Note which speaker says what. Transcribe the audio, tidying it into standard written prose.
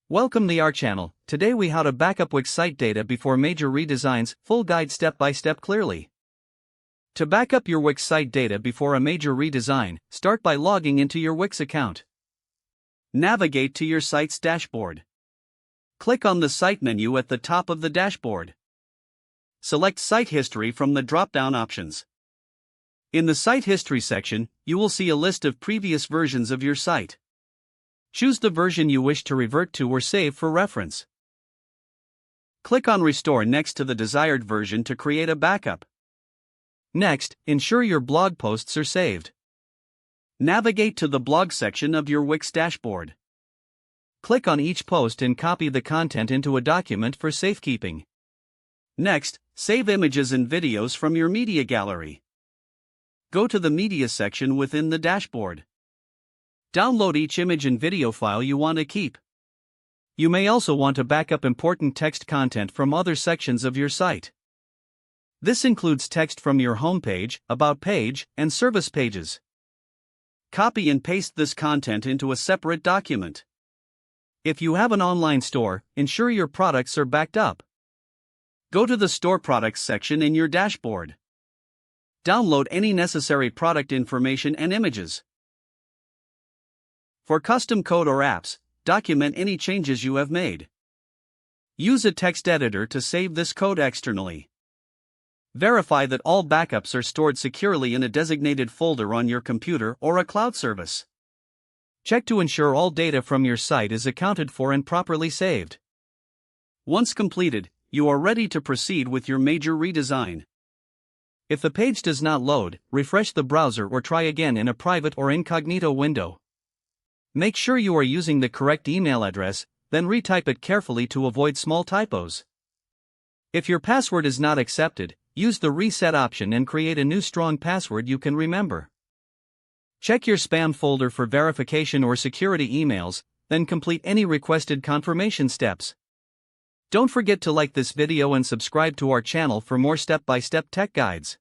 Speaker 1: Welcome to our channel. Today we how to backup Wix site data before major redesigns, full guide step by step clearly. To backup your Wix site data before a major redesign, start by logging into your Wix account. Navigate to your site's dashboard. Click on the site menu at the top of the dashboard. Select Site History from the drop-down options. In the Site History section, you will see a list of previous versions of your site. Choose the version you wish to revert to or save for reference. Click on Restore next to the desired version to create a backup. Next, ensure your blog posts are saved. Navigate to the blog section of your Wix dashboard. Click on each post and copy the content into a document for safekeeping. Next, save images and videos from your media gallery. Go to the Media section within the dashboard. Download each image and video file you want to keep. You may also want to back up important text content from other sections of your site. This includes text from your homepage, about page, and service pages. Copy and paste this content into a separate document. If you have an online store, ensure your products are backed up. Go to the Store Products section in your dashboard. Download any necessary product information and images. For custom code or apps, document any changes you have made. Use a text editor to save this code externally. Verify that all backups are stored securely in a designated folder on your computer or a cloud service. Check to ensure all data from your site is accounted for and properly saved. Once completed, you are ready to proceed with your major redesign. If the page does not load, refresh the browser or try again in a private or incognito window. Make sure you are using the correct email address, then retype it carefully to avoid small typos. If your password is not accepted, use the reset option and create a new strong password you can remember. Check your spam folder for verification or security emails, then complete any requested confirmation steps. Don't forget to like this video and subscribe to our channel for more step-by-step tech guides.